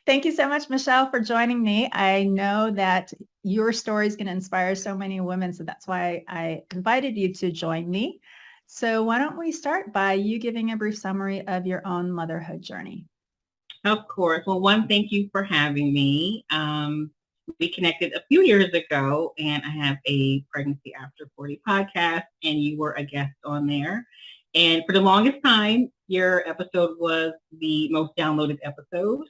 Thank you so much, Michelle, for joining me. I know that your story is going to inspire so many women, so that's why I invited you to join me. So why don't we start by you giving a brief summary of your own motherhood journey? Of course. Well, one, thank you for having me. We connected a few years ago, and I have a Pregnancy After 40 podcast, and you were a guest on there. And for the longest time, your episode was the most downloaded episode.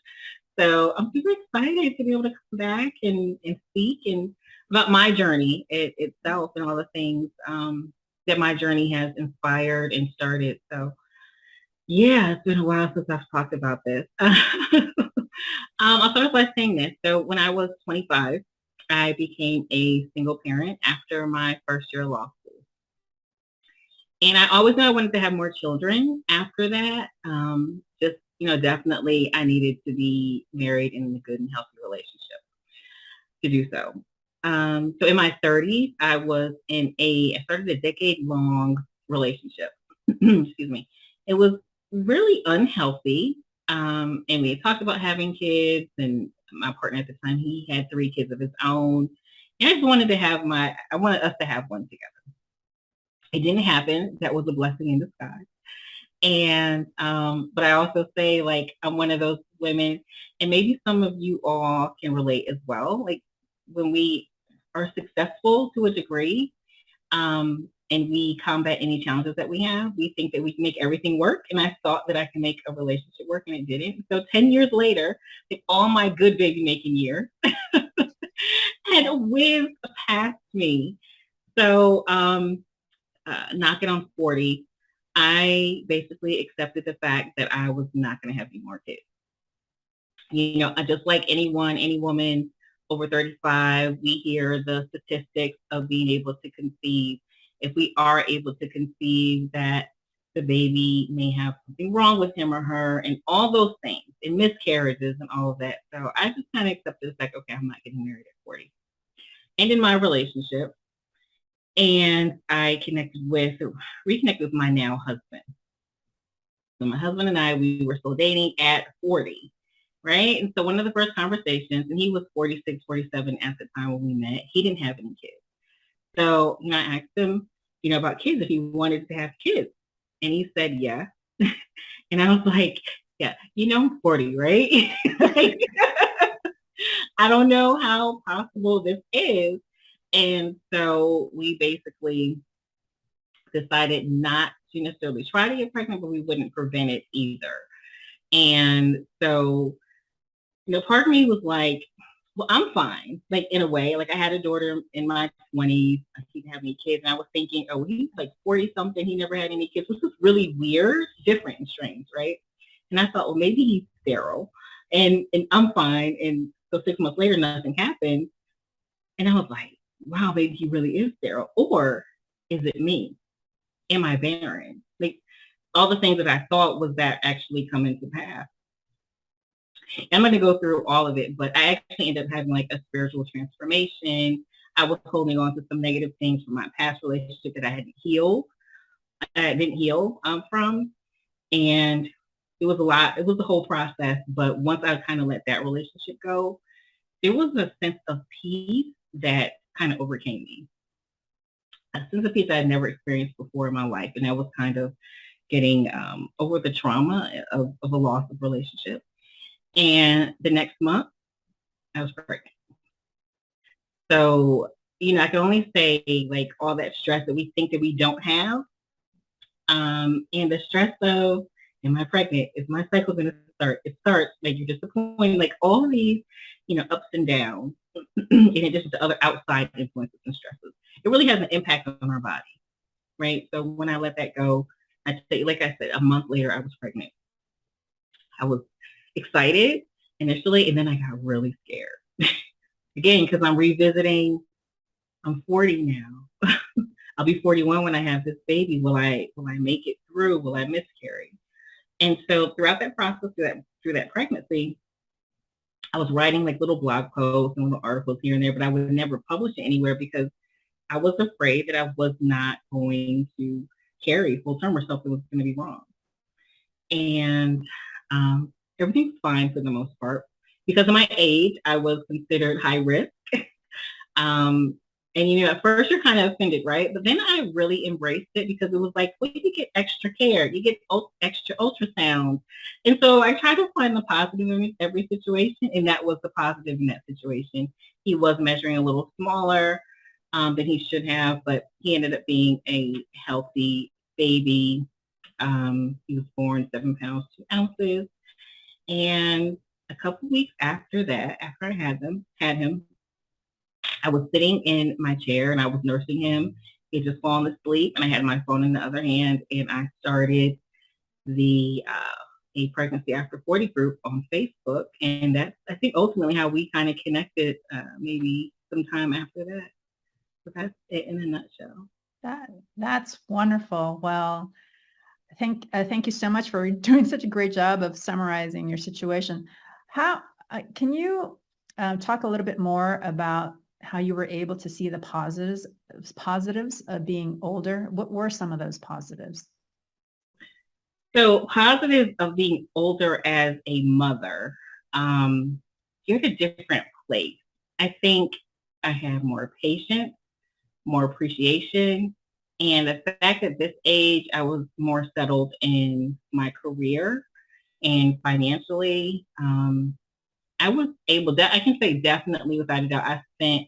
So I'm super excited to be able to come back and speak and about my journey itself and all the things that my journey has inspired and started. So yeah, it's been a while since I've talked about this. I'll start off by saying this. So when I was 25, I became a single parent after my first year of law school. And I always knew I wanted to have more children after that. Just, definitely I needed to be married in a good and healthy relationship to do so. So in my 30s, I started a decade-long relationship. Excuse me. It was really unhealthy. And we had talked about having kids, and my partner at the time, he had 3 kids of his own. And I just wanted I wanted us to have one together. It didn't happen. That was a blessing in disguise. And, but I also say, like, I'm one of those women, and maybe some of you all can relate as well. Like, when we are successful to a degree, and we combat any challenges that we have, we think that we can make everything work. And I thought that I can make a relationship work, and it didn't. So 10 years later, like, all my good baby making years had whizzed past me. So knocking on 40, I basically accepted the fact that I was not going to have any more kids. Just like any woman over 35, we hear the statistics of being able to conceive. If we are able to conceive, that the baby may have something wrong with him or her, and all those things, and miscarriages and all of that. So I just kind of accepted the fact, okay, I'm not getting married at 40. And in my relationship, and I reconnected with my now husband. So my husband and I, we were still dating at 40, right? And so one of the first conversations, and he was 46, 47 at the time when we met, he didn't have any kids. So, I asked him, about kids, if he wanted to have kids. And he said, yeah. And I was like, yeah, I'm 40, right? Like, I don't know how possible this is. And so we basically decided not to necessarily try to get pregnant, but we wouldn't prevent it either. And so, part of me was like, well, I'm fine. Like, in a way, like, I had a daughter in my 20s. I didn't have any kids. And I was thinking, oh, he's like 40 something. He never had any kids, which was really weird, different and strange, right? And I thought, well, maybe he's sterile and I'm fine. And so 6 months later, nothing happened. And I was like, wow, maybe he really is sterile. Or is it me? Am I barren? Like, all the things that I thought was that actually come into pass. I'm going to go through all of it, but I actually ended up having like a spiritual transformation. I was holding on to some negative things from my past relationship that I didn't heal from. And it was a lot. It was the whole process. But once I kind of let that relationship go, there was a sense of peace that kind of overcame me. A sense of peace I had never experienced before in my life. And that was kind of getting over the trauma of a loss of relationship. And the next month, I was pregnant. So, I can only say, like, all that stress that we think that we don't have. And the stress of, am I pregnant? Is my cycle going to start? It starts, like, you're disappointed, like all of these, ups and downs, in addition to other outside influences and stresses. It really has an impact on our body, right? So when I let that go, like I said, a month later, I was pregnant. I was excited initially, and then I got really scared. Again, because I'm revisiting, I'm 40 now. I'll be 41 when I have this baby. Will I make it through? Will I miscarry? And so throughout that process, through that pregnancy, I was writing like little blog posts and little articles here and there, but I would never publish it anywhere because I was afraid that I was not going to carry full term or something was going to be wrong. And everything's fine for the most part. because of my age, I was considered high risk. Um, and at first you're kind of offended, right? But then I really embraced it because it was like, well, you get extra care, you get extra ultrasounds. And so I tried to find the positive in every situation, and that was the positive in that situation. He was measuring a little smaller than he should have, but he ended up being a healthy baby. He was born 7 pounds, 2 ounces. And a couple weeks after that, after I had him, I was sitting in my chair and I was nursing him. He had just fallen asleep, and I had my phone in the other hand, and I started the a pregnancy after 40 group on Facebook, and that's, I think, ultimately how we kind of connected. Maybe sometime after that. So that's it in a nutshell. That's wonderful. Well, thank you so much for doing such a great job of summarizing your situation. How can you talk a little bit more about how you were able to see the positives of being older? What were some of those positives? So positives of being older as a mother, you're at a different place. I think I have more patience, more appreciation, and the fact that this age I was more settled in my career and financially. I was able I can say definitely without a doubt, I spent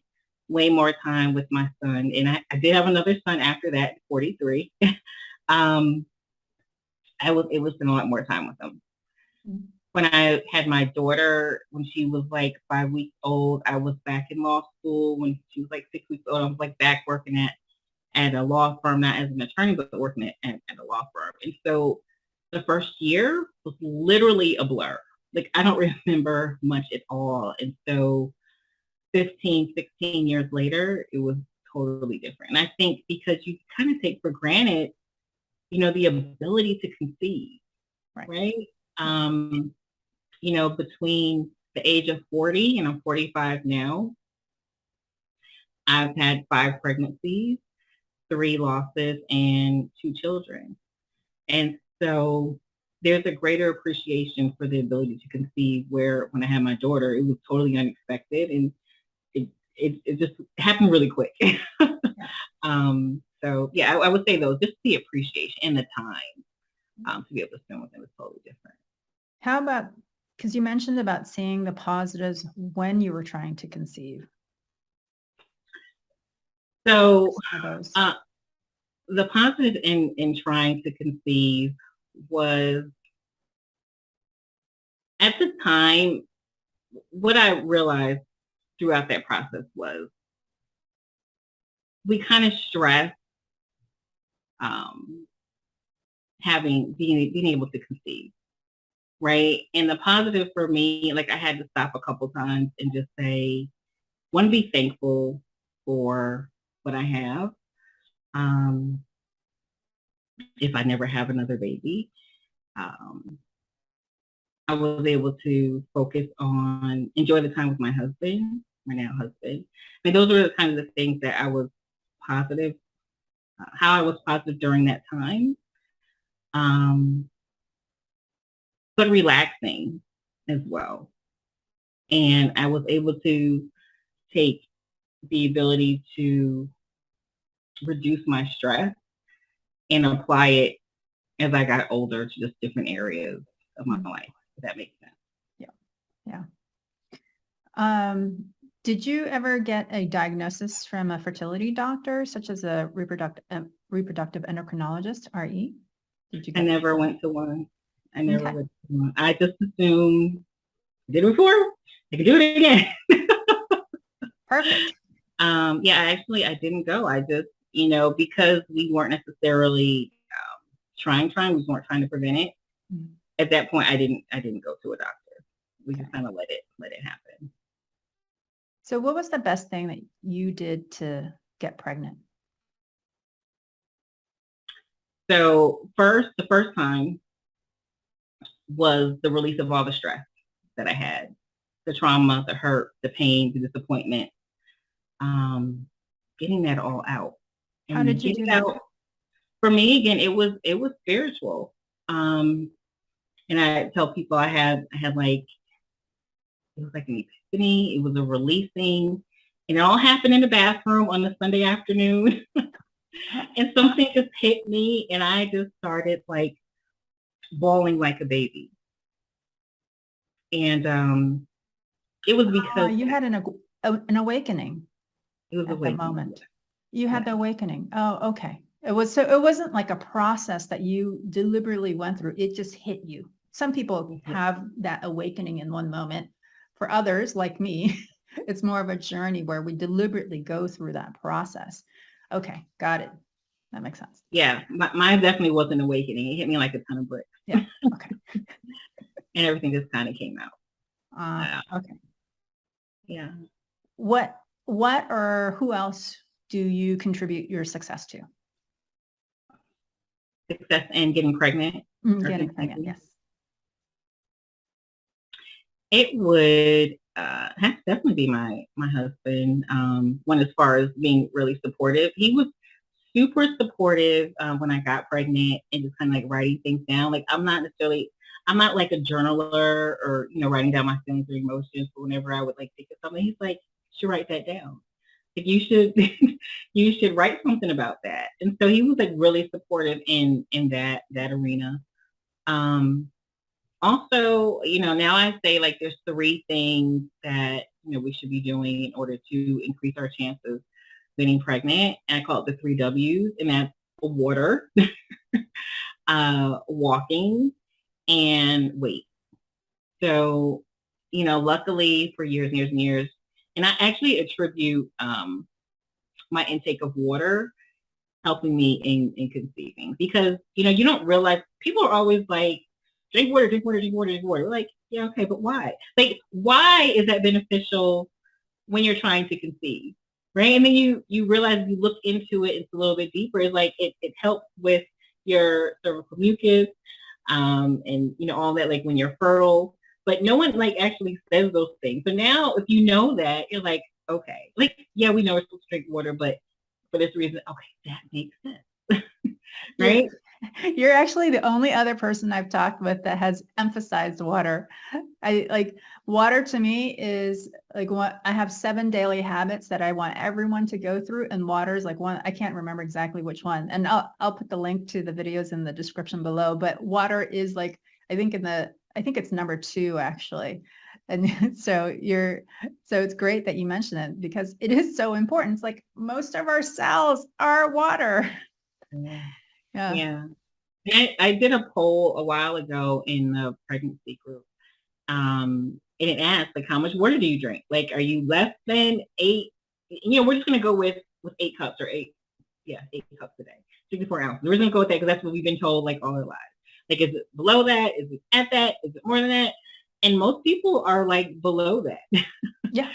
way more time with my son. And I did have another son after that, 43. um, I was able to spend a lot more time with him. Mm-hmm. When I had my daughter, when she was like 5 weeks old, I was back in law school. When she was like 6 weeks old, I was like back working at a law firm, not as an attorney, but working at a law firm. And so the first year was literally a blur. Like, I don't remember much at all. And so 15, 16 years later, it was totally different. And I think because you kind of take for granted, the ability to conceive, right? Between the age of 40 and I'm 45 now, I've had 5 pregnancies, 3 losses, and 2 children. And so there's a greater appreciation for the ability to conceive, where when I had my daughter, it was totally unexpected, and it just happened really quick. So yeah, I would say those, just the appreciation and the time to be able to spend with them is totally different. How about, because you mentioned about seeing the positives when you were trying to conceive. So the positive in trying to conceive was, at the time, what I realized throughout that process was we kind of stress being able to conceive, right? And the positive for me, like, I had to stop a couple times and just say, one, be thankful for what I have. If I never have another baby, I was able to focus on enjoy the time with my husband, my now husband. I mean, those were the kind of the things that I was positive, how I was positive during that time. But relaxing as well. And I was able to take the ability to reduce my stress and apply it as I got older to just different areas of my life, if that makes sense. Yeah. Yeah. Did you ever get a diagnosis from a fertility doctor, such as a reproductive endocrinologist, RE? I never went to one. I just assumed I did it before, I could do it again. Perfect. I didn't go. I just, because we weren't necessarily trying, we weren't trying to prevent it. Mm-hmm. At that point, I didn't go to a doctor. We just kind of let it happen. So what was the best thing that you did to get pregnant? So the first time was the release of all the stress that I had, the trauma, the hurt, the pain, the disappointment, getting that all out. How did you do that? For me, again, it was spiritual. And I tell people I had like it was like an epiphany. It was a releasing. And it all happened in the bathroom on a Sunday afternoon. And something just hit me and I just started like bawling like a baby. And it was because you had an awakening it was at the awakening. moment. You had Yeah. the awakening. Oh, okay. It wasn't like a process that you deliberately went through. It just hit you. Some people have that awakening in one moment. For others, like me, it's more of a journey where we deliberately go through that process. Okay, got it. That makes sense. Yeah, mine definitely was an awakening. It hit me like a ton of bricks. Yeah. Okay. And everything just kind of came out. Okay. Yeah. What or who else do you contribute your success to? Success in getting pregnant. Getting pregnant, yes. It would have to definitely be my husband. One, as far as being really supportive. He was super supportive when I got pregnant and just kind of like writing things down. Like I'm not like a journaler or, writing down my feelings or emotions. But whenever I would like think of something, he's like, you should write that down. Like you should, you should write something about that. And so he was like really supportive in that arena. Also, now I say like there's 3 things that, we should be doing in order to increase our chances getting pregnant. And I call it the 3 W's, and that's water, walking, and weight. So, luckily for years and years and years, and I actually attribute my intake of water helping me in conceiving because, you don't realize people are always like, drink water, drink water, drink water, drink water. We're like, yeah, okay, but why? Like, why is that beneficial when you're trying to conceive? Right. And then you realize if you look into it, it's a little bit deeper. It's like it helps with your cervical mucus, and all that, like when you're fertile. But no one like actually says those things. So now if you know that, you're like, okay, like, yeah, we know we're supposed to drink water, but for this reason, okay, that makes sense. Right? You're actually the only other person I've talked with that has emphasized water. I like water to me is like what I have 7 daily habits that I want everyone to go through, and water is like one. I can't remember exactly which one, and I'll put the link to the videos in the description below. But water is like I think it's number 2 actually. And so it's great that you mention it because it is so important. It's like most of our cells are water. Yeah. Yeah. Yeah. I did a poll a while ago in the pregnancy group. And it asked, like, how much water do you drink? Like, are you less than 8? We're just going to go with 8 cups or 8 cups a day, 64 ounces. We're going to go with that because that's what we've been told, like, all our lives. Like, is it below that? Is it at that? Is it more than that? And most people are, like, below that. Yeah.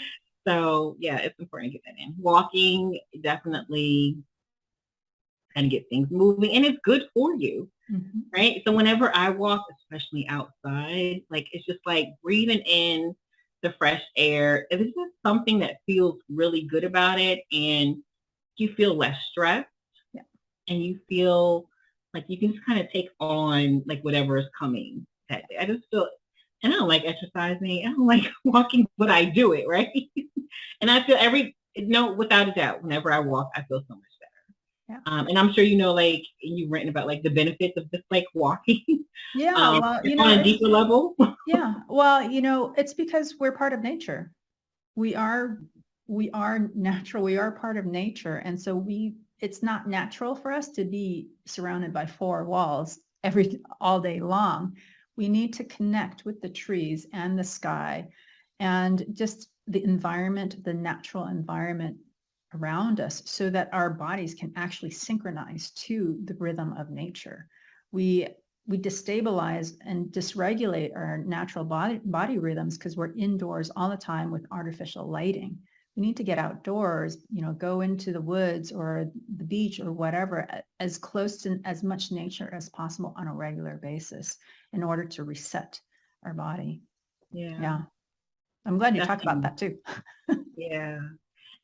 So, yeah, it's important to get that in. Walking, definitely kind of get things moving, and it's good for you. Mm-hmm. Right? So whenever I walk, especially outside, like it's just like breathing in the fresh air. It's just something that feels really good about it, and you feel less stressed. Yeah. And you feel like you can just kind of take on like whatever is coming that day. I just feel, and I don't like exercising. I don't like walking, but I do it, right? And I feel without a doubt, whenever I walk, I feel so much better. Yeah. And I'm sure like you've written about like the benefits of just like walking. Yeah, well, on a deeper level. Yeah, well, it's because we're part of nature. We are natural. We are part of nature, and so it's not natural for us to be surrounded by 4 walls all day long. We need to connect with the trees and the sky, and just the environment, the natural environment around us so that our bodies can actually synchronize to the rhythm of nature. We destabilize and dysregulate our natural body rhythms because we're indoors all the time with artificial lighting. We need to get outdoors, go into the woods or the beach or whatever, as close to as much nature as possible on a regular basis in order to reset our body. Yeah. I'm glad you talked about that too. Yeah.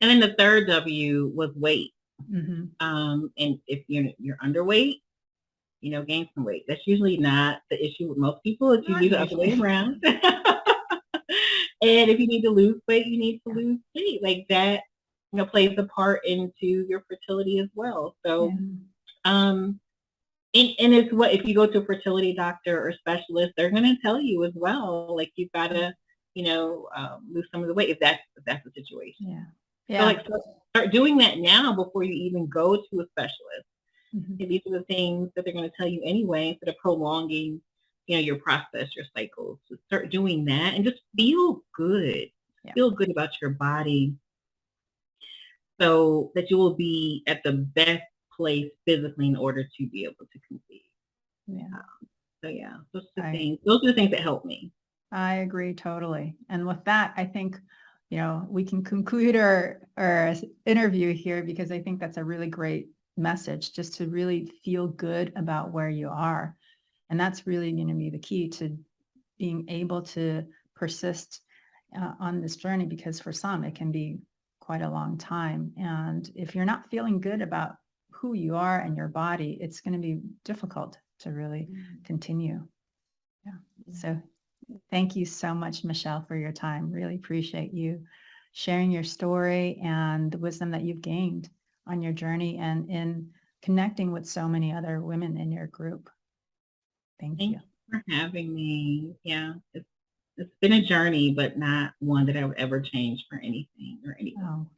And then the 3rd W was weight. Mm-hmm. And if you're underweight, gain some weight. That's usually not the issue with most people. It's usually the other way around. And if you need to lose weight, you need to lose weight. Like that, plays a part into your fertility as well. So, um, and it's what, if you go to a fertility doctor or specialist, they're going to tell you as well, like you've got to, lose some of the weight if that's the situation. Yeah. So Yeah. like start doing that now before you even go to a specialist. Mhm. And these are the things that they're going to tell you anyway, instead of prolonging, your process, your cycles. So start doing that and just feel good. Yeah. Feel good about your body, so that you will be at the best place physically in order to be able to conceive. Yeah. So yeah, those are the things. Those are the things that help me. I agree totally. And with that, I think, we can conclude our interview here, because I think that's a really great message, just to really feel good about where you are. And that's really going to be the key to being able to persist on this journey, because for some, it can be quite a long time. And if you're not feeling good about who you are and your body, it's going to be difficult to really continue. Yeah. So thank you so much, Michelle, for your time. Really appreciate you sharing your story and the wisdom that you've gained on your journey and in connecting with so many other women in your group. Thank you. Thank you for having me. Yeah, it's been a journey, but not one that I would ever change for anything or anyone. Oh,